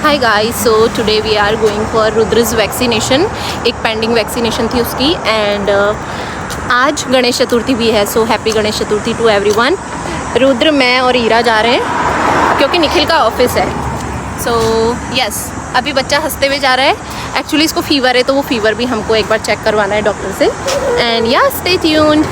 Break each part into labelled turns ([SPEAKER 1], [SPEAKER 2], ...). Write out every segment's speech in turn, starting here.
[SPEAKER 1] Hi guys, so today we are going for Rudra's vaccination. एक pending vaccination थी उसकी and आज गणेश चतुर्थी भी है, so happy Ganesh Chaturthi to everyone. Rudra, मैं और ईरा जा रहे हैं क्योंकि निखिल का ऑफिस है। सो यस, अभी बच्चा हंसते हुए जा रहा है। एक्चुअली इसको फीवर है तो वो फीवर भी हमको एक बार चेक करवाना है डॉक्टर से। And yeah stay tuned.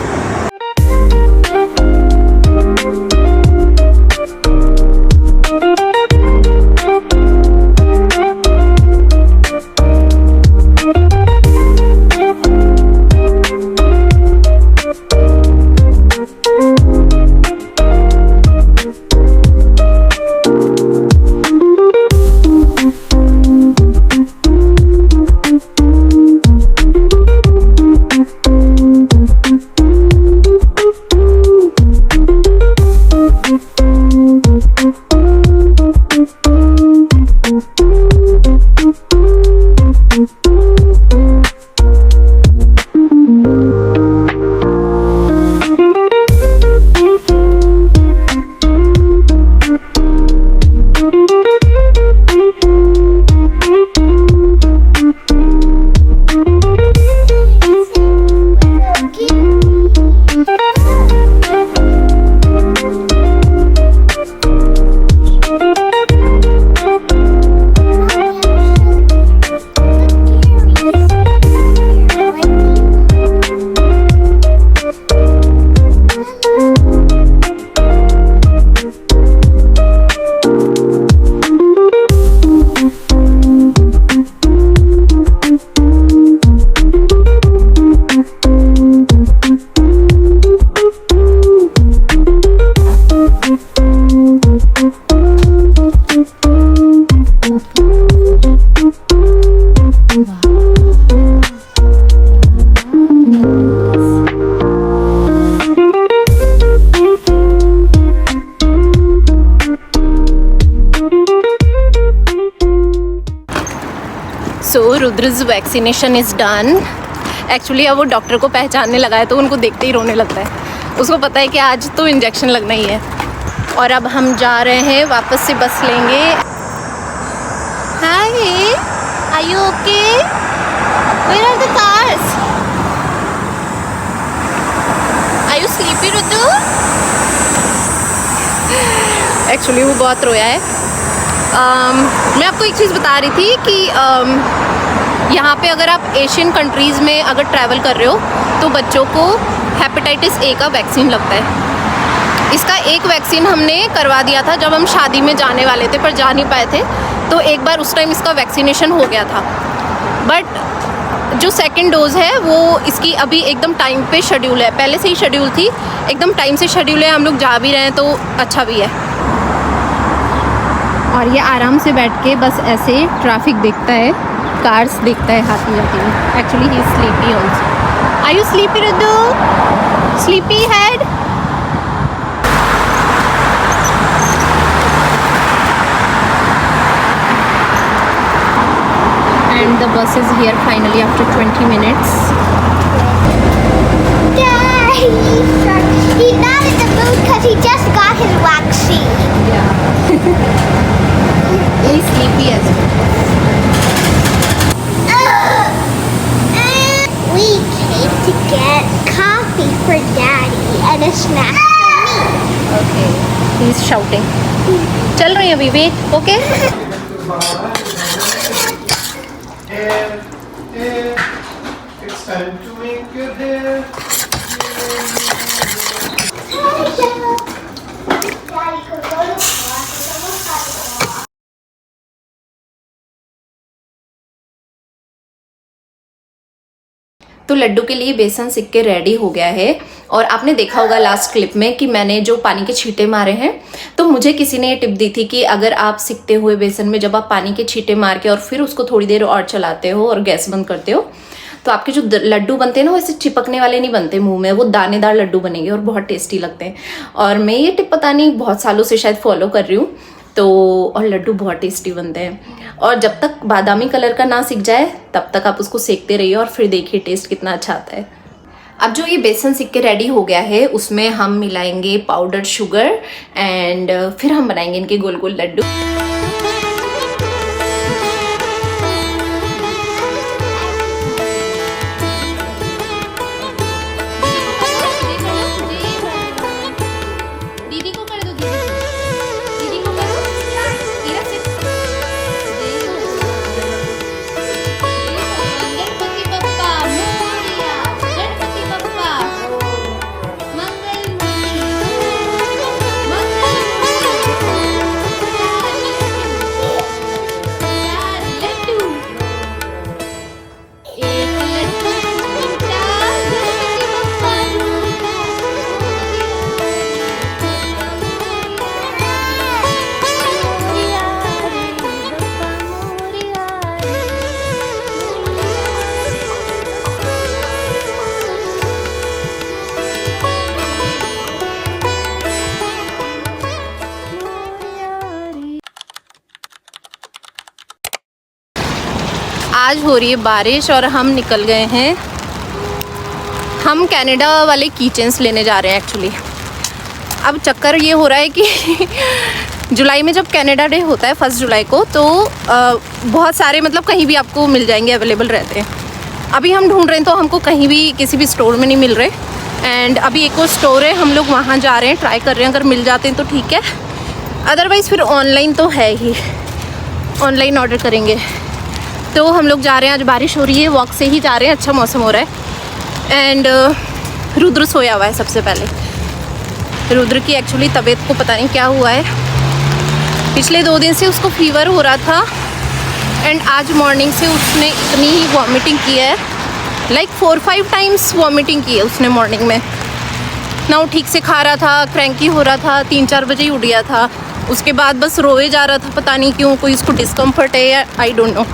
[SPEAKER 1] So Rudra's vaccination is done. Actually अब वो डॉक्टर को पहचानने लगा है तो उनको देखते ही रोने लगता है। उसको पता है कि आज तो इंजेक्शन लगना ही है। और अब हम जा रहे हैं, वापस से बस लेंगे। Hi, are you okay? Where are the cars? Are you sleepy Rudra? Actually वो बहुत रोया है। मैं आपको एक चीज़ बता रही थी कि यहाँ पे अगर आप एशियन कंट्रीज़ में अगर ट्रैवल कर रहे हो तो बच्चों को हेपेटाइटिस ए का वैक्सीन लगता है। इसका एक वैक्सीन हमने करवा दिया था जब हम शादी में जाने वाले थे पर जा नहीं पाए थे, तो एक बार उस टाइम इसका वैक्सीनेशन हो गया था। बट जो सेकंड डोज़ है वो इसकी अभी एकदम टाइम पे शेड्यूल है, पहले से ही शेड्यूल थी, एकदम टाइम से शेड्यूल है। हम लोग जा भी रहे हैं तो अच्छा भी है। और ये आराम से बैठ के बस ऐसे ट्रैफिक देखता है, कार्स देखता है आती जाती है। Actually he is sleepy also. Are you sleepy Ruddu? Sleepy head? And the bus is here finally after 20 minutes.
[SPEAKER 2] He's not in the mood because he just got his vaccine.
[SPEAKER 1] Yeah. He's sleepy as well.
[SPEAKER 2] We came to get coffee for Daddy and a snack for me.
[SPEAKER 1] Okay. He's shouting. चल रही है अभी, wait, okay?
[SPEAKER 3] It's time to make your hair.
[SPEAKER 2] Daddy could go to work.
[SPEAKER 1] तो लड्डू के लिए बेसन सिक के ready हो गया है। और आपने देखा होगा लास्ट क्लिप में कि मैंने जो पानी के छींटे मारे हैं, तो मुझे किसी ने ये टिप दी थी कि अगर आप सिकते हुए बेसन में जब आप पानी के छींटे मार के और फिर उसको थोड़ी देर और चलाते हो और गैस बंद करते हो तो आपके जो लड्डू बनते हैं ना, वैसे चिपकने वाले नहीं बनते मुंह में, वो दानेदार लड्डू बनेंगे और बहुत टेस्टी लगते हैं। और मैं ये टिप पता नहीं बहुत सालों से शायद फॉलो कर रही हूँ, तो और लड्डू बहुत टेस्टी बनते हैं। और जब तक बादामी कलर का ना सिक जाए तब तक आप उसको सेकते रहिए और फिर देखिए टेस्ट कितना अच्छा आता है। अब जो ये बेसन सिक के रेडी हो गया है उसमें हम मिलाएंगे पाउडर शुगर एंड फिर हम बनाएंगे इनके गोल गोल लड्डू। आज हो रही है बारिश और हम निकल गए हैं। हम कनाडा वाले कीचेन्स लेने जा रहे हैं एक्चुअली। अब चक्कर ये हो रहा है कि जुलाई में जब कनाडा डे होता है 1 जुलाई को, तो बहुत सारे मतलब कहीं भी आपको मिल जाएंगे, अवेलेबल रहते हैं। अभी हम ढूंढ रहे हैं तो हमको कहीं भी किसी भी स्टोर में नहीं मिल रहे। एंड अभी एक और स्टोर है, हम लोग वहाँ जा रहे हैं, ट्राई कर रहे हैं, अगर मिल जाते हैं तो ठीक है, अदरवाइज़ फिर ऑनलाइन तो है ही, ऑनलाइन ऑर्डर करेंगे। तो हम लोग जा रहे हैं, आज बारिश हो रही है, वॉक से ही जा रहे हैं, अच्छा मौसम हो रहा है। एंड रुद्र सोया हुआ है। सबसे पहले रुद्र की एक्चुअली तबीयत को पता नहीं क्या हुआ है, पिछले 2 दिन से उसको फीवर हो रहा था। एंड आज मॉर्निंग से उसने इतनी वॉमिटिंग की है, लाइक 4-5 टाइम्स वॉमिटिंग की है उसने मॉर्निंग में ना। वो ठीक से खा रहा था, क्रैंकी हो रहा था, 3-4 बजे ही उठ गया था। उसके बाद बस रोए जा रहा था, पता नहीं क्यों, कोई उसको डिस्कम्फर्ट है या आई डोंट नो।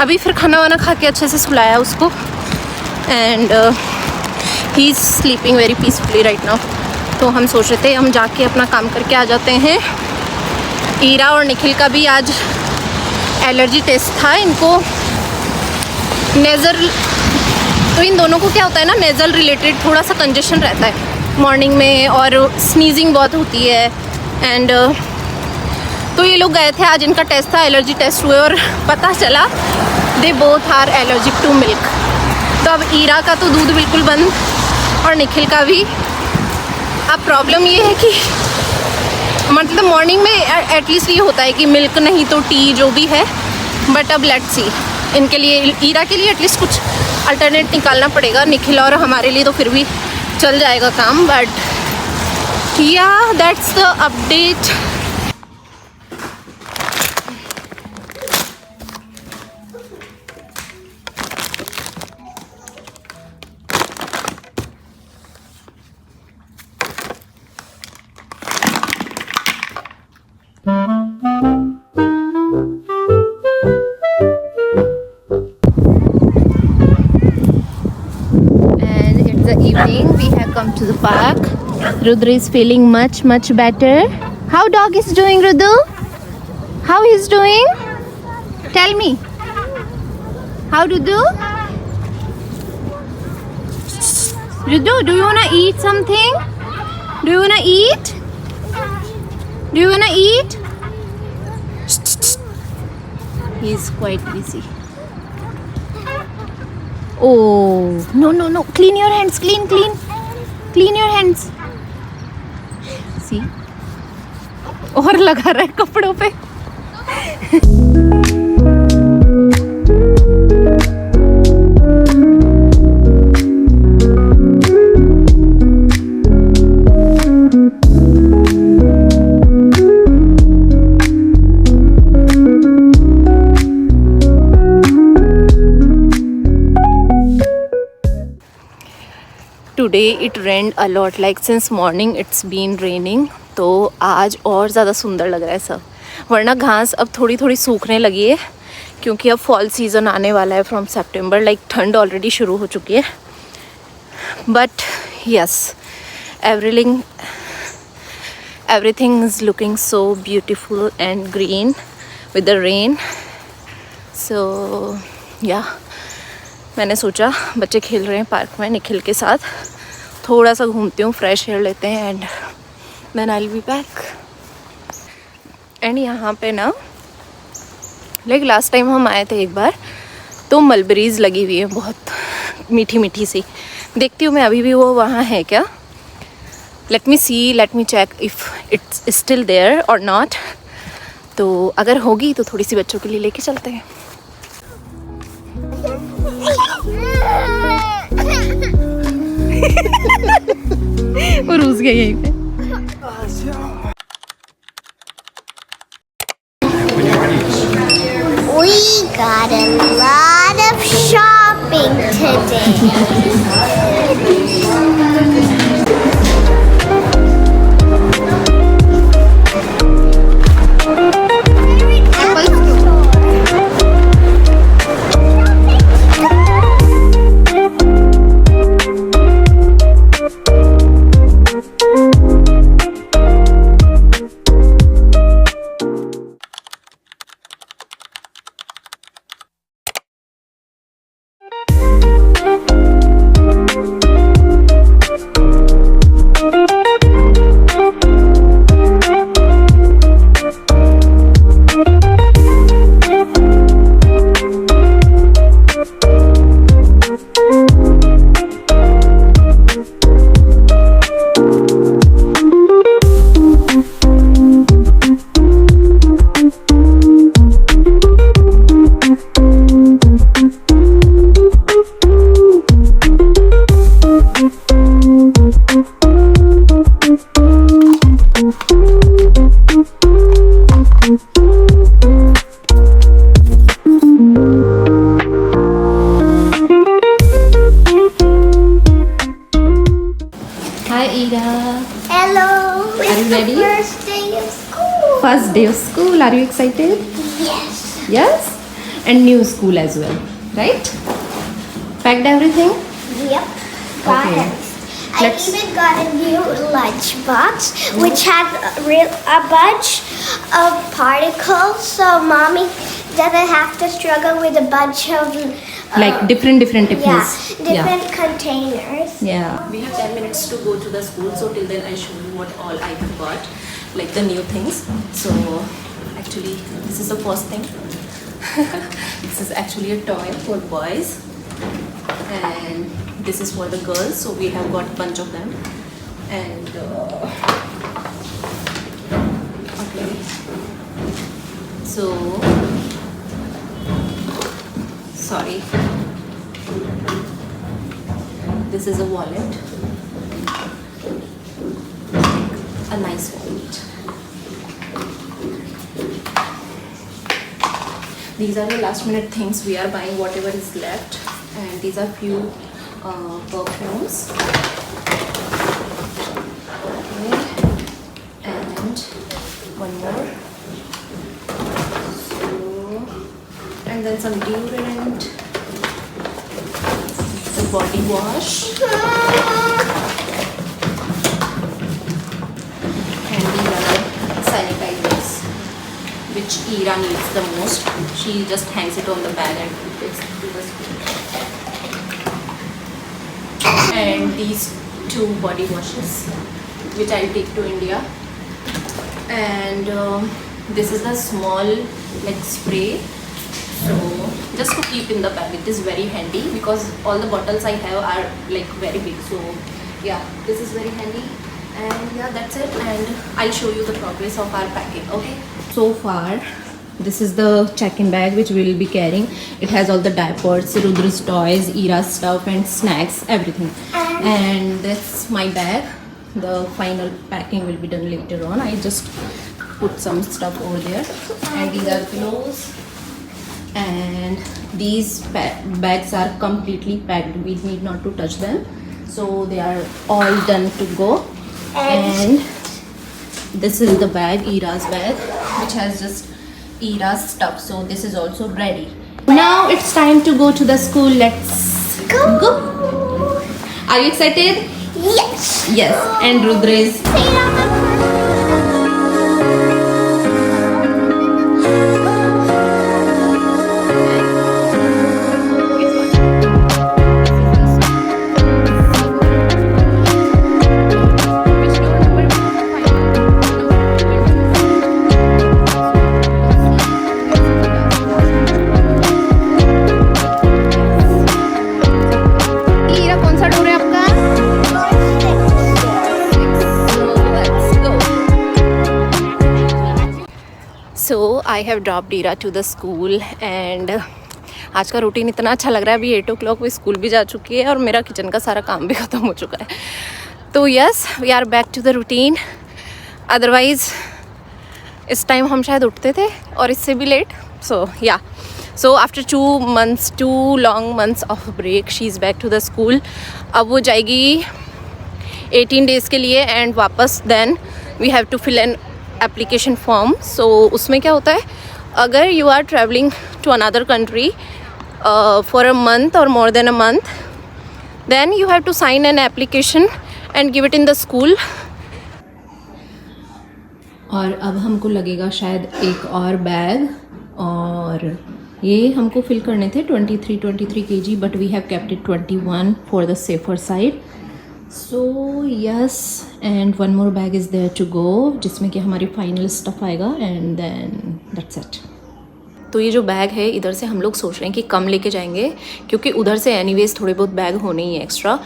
[SPEAKER 1] अभी फिर खाना वाना खा के अच्छे से सुलाया उसको। And he is sleeping very peacefully right now. तो हम सोच रहे थे हम जाके अपना काम करके आ जाते हैं। ईरा और निखिल का भी आज एलर्जी टेस्ट था। इनको नेज़ल, तो इन दोनों को क्या होता है ना, नेज़ल रिलेटेड थोड़ा सा कंजेशन रहता है मॉर्निंग में, और स्नीजिंग बहुत होती है। एंड तो ये लोग गए थे, आज इनका टेस्ट था, एलर्जी टेस्ट हुए और पता चला they both are allergic to milk. तो अब ईरा का तो दूध बिल्कुल बंद और निखिल का भी। अब प्रॉब्लम ये है कि मतलब मॉर्निंग में एटलीस्ट ये होता है कि मिल्क नहीं तो टी जो भी है, बट अब लेट्स सी, इनके लिए, ईरा के लिए एटलीस्ट कुछ अल्टरनेट निकालना पड़ेगा। निखिल और हमारे लिए तो फिर भी चल जाएगा काम, बट या that's the update. Evening, we have come to the park. Rudra is feeling much better. How dog is doing, Rudra? How he's doing? Tell me. How Rudra? Rudra, do you wanna eat something? Do you wanna eat? Do you wanna eat? He's quite busy. Oh, no. Clean your hands. Clean your hands. See? और लगा रहा है कपड़ों पे। Today it rained a lot, like since morning it's been raining. तो आज और ज़्यादा सुंदर लग रहा है सब, वरना घास अब थोड़ी थोड़ी सूखने लगी है क्योंकि अब फॉल सीज़न आने वाला है फ्रॉम सितंबर। लाइक ठंड ऑलरेडी शुरू हो चुकी है, but yes, everything is looking so beautiful and green with the rain. So yeah, मैंने सोचा बच्चे खेल रहे हैं पार्क में, निखिल के साथ थोड़ा सा घूमती हूँ, फ्रेश एयर लेते हैं, and then I will be back. And यहाँ पे ना, लाइक लास्ट टाइम हम आए थे एक बार, तो मलबेरीज लगी हुई है बहुत मीठी मीठी सी। देखती हूँ मैं अभी भी वो वहाँ है क्या। Let me check if it's still there और नॉट। तो अगर होगी तो थोड़ी सी बच्चों के लिए लेके चलते हैं। वो रूस गया यहीं पे।
[SPEAKER 2] We got a lot of shopping today.
[SPEAKER 1] first day of school. Are you excited?
[SPEAKER 2] Yes.
[SPEAKER 1] Yes? And new school as well, right? Packed everything?
[SPEAKER 2] Yep. Got
[SPEAKER 1] Okay.
[SPEAKER 2] it. I
[SPEAKER 1] Let's-
[SPEAKER 2] even got a new lunchbox, which had a bunch of particles, so mommy doesn't have to struggle with a bunch of
[SPEAKER 1] Like different
[SPEAKER 2] yeah,
[SPEAKER 1] tiffins.
[SPEAKER 2] different containers.
[SPEAKER 1] Yeah. We have 10 minutes to go to the school, so till then I show you what all I have got, like the new things. So actually, this is the first thing. This is actually a toy for boys, and this is for the girls. So we have got a bunch of them, and okay. So sorry. This is a wallet. A nice wallet. These are the last minute things we are buying, whatever is left, and these are few perfumes. Okay. And one more. So, and then some deodorant, the body wash, and these are sanitizers, which Ira needs the most. She just hangs it on the bag and takes it to the school. And these 2 body washes, which I'll take to India. And this is the small like spray. So just to keep in the bag, it is very handy because all the bottles I have are like very big. So yeah, this is very handy. And yeah, that's it. And I'll show you the progress of our packing. Okay. So far, this is the check-in bag which we will be carrying. It has all the diapers, Rudra's toys, Ira's stuff, and snacks, everything. And that's my bag. The final packing will be done later on. I just put some stuff over there. And these are pillows. And these bags are completely packed. We need not to touch them. So they are all done to go. And this is the bag, Ira's bag, which has just Ira's stuff. So this is also ready. Now it's time to go to the school. Let's go. Are you excited?
[SPEAKER 2] Yes.
[SPEAKER 1] Yes. And Rudra is.
[SPEAKER 2] Say it on the
[SPEAKER 1] Ira कौन सा door है आपका? So I have dropped Ira to the school and आज का routine इतना अच्छा लग रहा है. अभी 8 o'clock वो स्कूल भी जा चुकी है और मेरा किचन का सारा काम भी ख़त्म हो चुका है. तो yes, we are back to the routine. Otherwise इस टाइम हम शायद उठते थे और इससे भी late. So yeah, so after 2 long months of break she is back to the school. अब वो जाएगी 18 days के लिए एंड वापस then we have to fill an application form. So उसमें क्या होता है, अगर you are travelling to another country for a month और more than a month, then you have to sign an application and give it in the school. और अब हमको लगेगा शायद एक और बैग, और ये हमको फिल करने थे 23 kg, but we have kept it 21 for the safer side. So yes, and one more bag is there to go, जिसमें कि हमारी फाइनल स्टफ आएगा एंड देन दैट्स इट. तो ये जो बैग है, इधर से हम लोग सोच रहे हैं कि कम लेके जाएंगे क्योंकि उधर से एनीवेज थोड़े बहुत बैग होने ही है एक्स्ट्रा.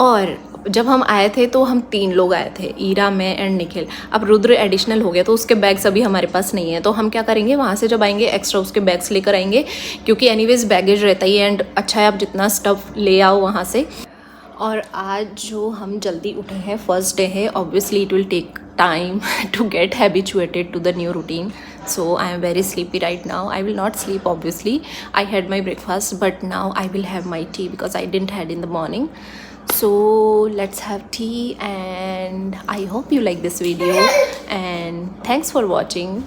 [SPEAKER 1] और जब हम आए थे तो हम 3 लोग आए थे, ईरा, मैं एंड निखिल. अब रुद्र एडिशनल हो गया तो उसके बैग्स अभी हमारे पास नहीं है. तो हम क्या करेंगे, वहाँ से जब आएंगे एक्स्ट्रा उसके बैग्स लेकर आएंगे क्योंकि एनीवेज बैगेज रहता ही है एंड अच्छा है आप जितना स्टफ़ ले आओ वहाँ से. और आज जो हम जल्दी उठे हैं, फर्स्ट डे है, obviously it will take time to get habituated to the new routine. So I am very sleepy right now. I will not sleep obviously. I had my breakfast but now I will have my tea because I didn't had in the morning. So let's have tea, and I hope you like this video, and thanks for watching.